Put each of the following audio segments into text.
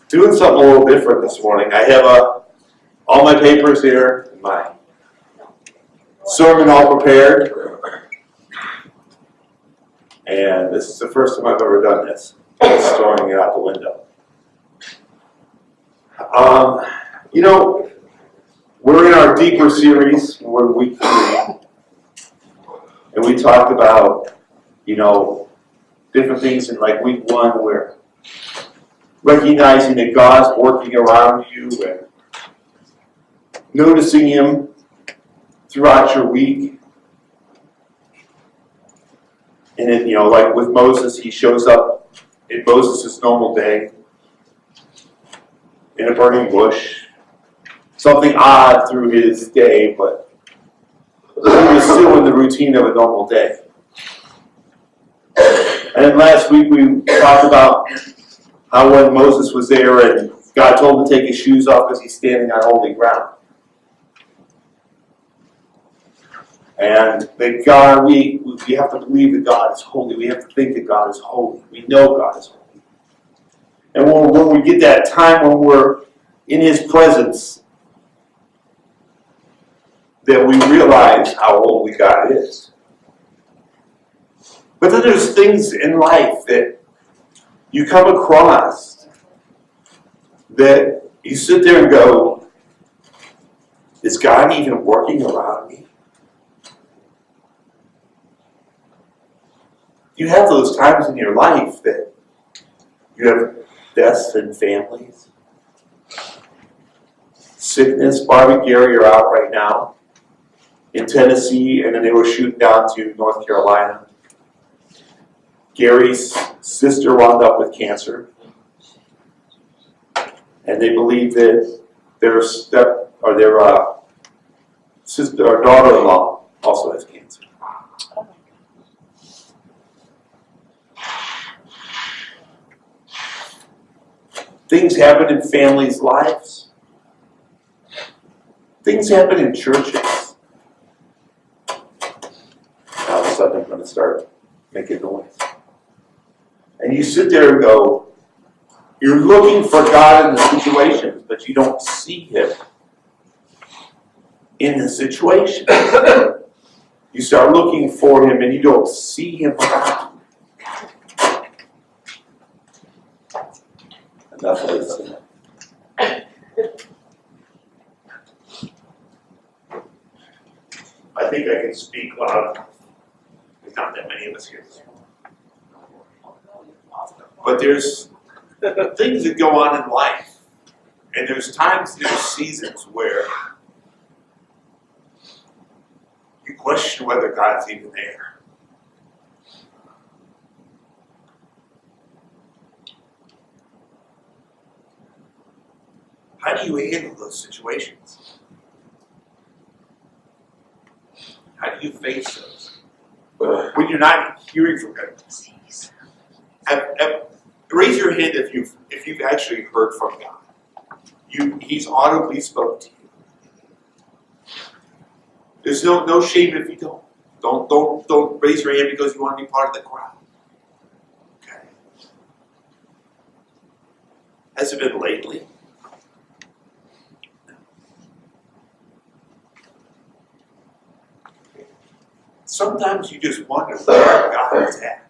Doing something a little different this morning. I have all my papers here, and my sermon all prepared, and this is the first time I've ever done this, just throwing it out the window. We're in our deeper series. We're in week 3, and we talked about, different things in like week 1 where recognizing that God's working around you and noticing Him throughout your week. And then, like with Moses, he shows up in Moses' normal day in a burning bush. Something odd through his day, but he was still in the routine of a normal day. And then last week we talked about how when Moses was there and God told him to take his shoes off because he's standing on holy ground. And that God, we have to believe that God is holy. We have to think that God is holy. We know God is holy. And when we get that time when we're in His presence, that we realize how holy God is. But then there's things in life that you come across that you sit there and go, is God even working around me? You have those times in your life that you have deaths in families, sickness. Barbie and Gary are out right now in Tennessee, and then they were shooting down to North Carolina. Gary's sister wound up with cancer, and they believe that their sister or daughter-in-law also has cancer. Things happen in families' lives. Things happen in churches. All of a sudden I'm going to start making noise. And you sit there and go, you're looking for God in the situations, but you don't see Him in the situation. You start looking for Him and you don't see Him around. Enough of this. I think I can speak loud enough. There's not that many of us here. But there's things that go on in life, and there's seasons where you question whether God's even there. How do you handle those situations? How do you face those? When you're not hearing from God. Raise your hand if you've actually heard from God. He's audibly spoken to you. There's no shame if you don't. Don't raise your hand because you want to be part of the crowd. Okay. Has it been lately? Sometimes you just wonder where God is at.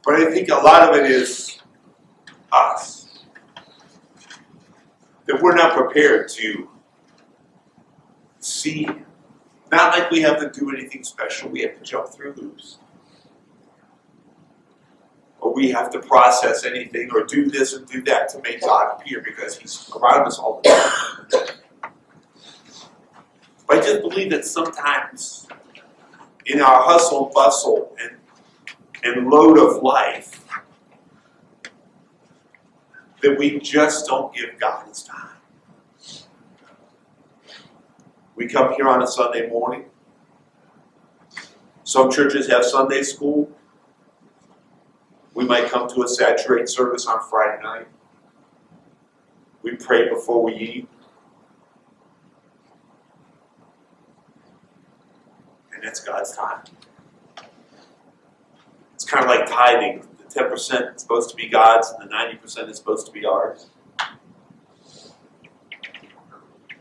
But I think a lot of it is us. That we're not prepared to see Him. Not like we have to do anything special. We have to jump through hoops. Or we have to process anything or do this and do that to make God appear because He's around us all the time. But I just believe that sometimes in our hustle, bustle, and load of life, that we just don't give God His time. We come here on a Sunday morning. Some churches have Sunday school. We might come to a saturate service on Friday night. We pray before we eat. And that's God's time. It's kind of like tithing. The 10% is supposed to be God's and the 90% is supposed to be ours.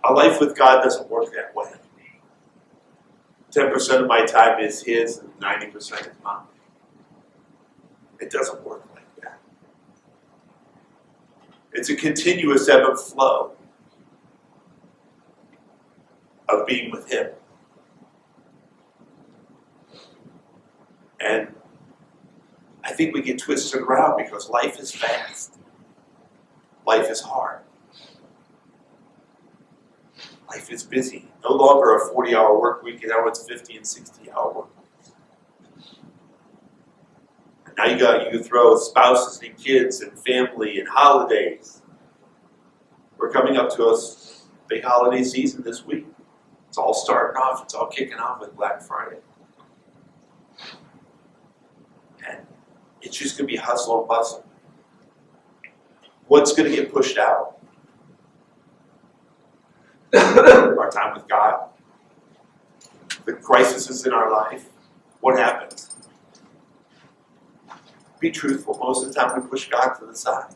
A life with God doesn't work that way. 10% of my time is His and 90% is mine. It doesn't work like that. It's a continuous ebb and flow of being with Him. And I think we get twisted around because life is fast. Life is hard. Life is busy. No longer a 40-hour work week, and now it's 50 and 60-hour work weeks. And now you throw spouses and kids and family and holidays. We're coming up to a big holiday season this week. It's all starting off. It's all kicking off with Black Friday. And it's just going to be hustle and bustle. What's going to get pushed out? Our time with God. The crises in our life. What happens? Be truthful. Most of the time we push God to the side.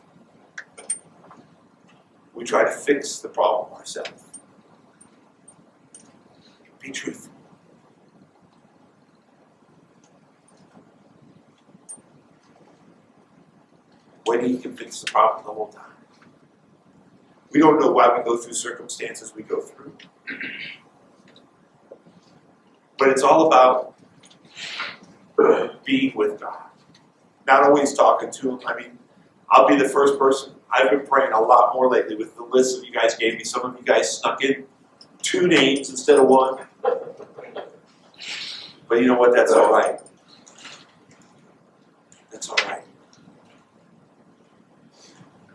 We try to fix the problem ourselves. Be truthful. When He can fix the problem the whole time. We don't know why we go through circumstances we go through. But it's all about being with God. Not always talking to Him. I mean, I'll be the first person. I've been praying a lot more lately with the list that you guys gave me. Some of you guys snuck in 2 names instead of 1. But you know what? That's all right. That's all right.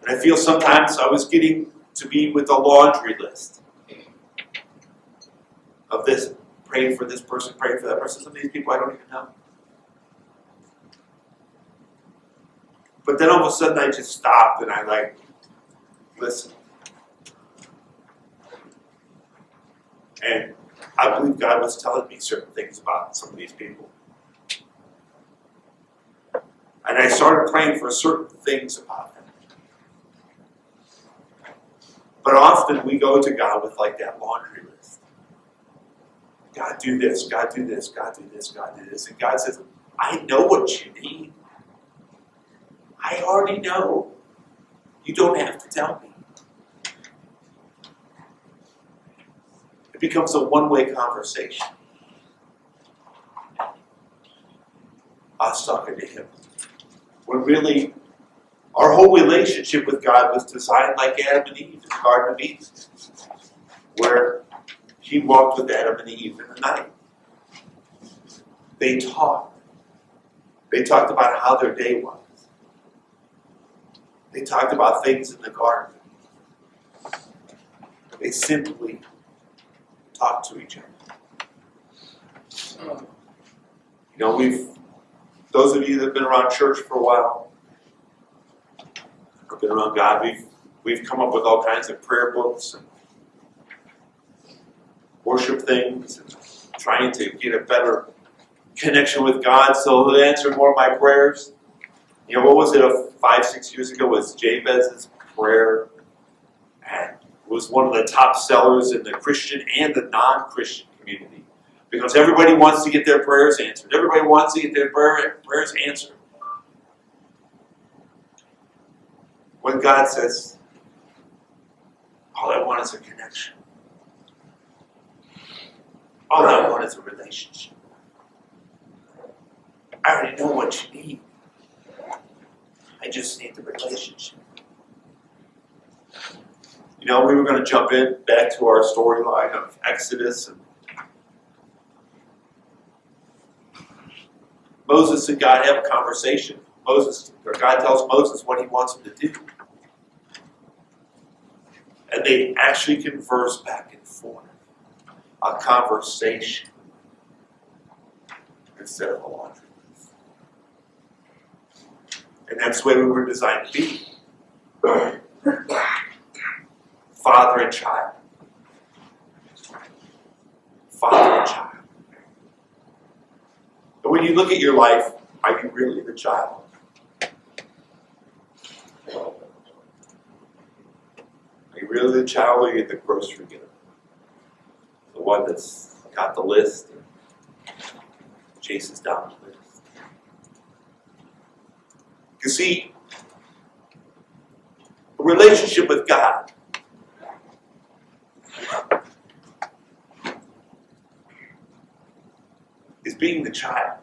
And I feel sometimes I was getting to be with a laundry list of this, praying for this person, praying for that person. Some of these people I don't even know. But then all of a sudden I just stopped and I listen. And I believe God was telling me certain things about some of these people. And I started praying for certain things about them. But often we go to God with that laundry list. God, do this, God, do this, God, do this, God, do this. And God says, I know what you need. I already know. You don't have to tell me. It becomes a one-way conversation. Us talking to Him. When really, our whole relationship with God was designed like Adam and Eve in the Garden of Eden, where He walked with Adam and Eve in the night. They talked. They talked about how their day was. They talked about things in the garden. They simply talked to each other. You know, those of you that have been around church for a while, or been around God, we've come up with all kinds of prayer books and worship things, and trying to get a better connection with God so He'll answer more of my prayers. You know, what was it 5-6 years ago was Jabez's prayer, and it was one of the top sellers in the Christian and the non-Christian community, because everybody wants to get their prayers answered. Everybody wants to get their prayers answered. When God says, all I want is a connection. All I want is a relationship. I already know what you need. I just need the relationship. You know, we were going to jump in back to our storyline of Exodus. And Moses and God have a conversation. God tells Moses what He wants him to do. And they actually converse back and forth. A conversation instead of a laundry list. And that's the way we were designed to be. Father and child. Father and child. And when you look at your life, are you really the child? the child or are you the grocery getter? The one that's got the list and chases down the list. You see, a relationship with God is being the child.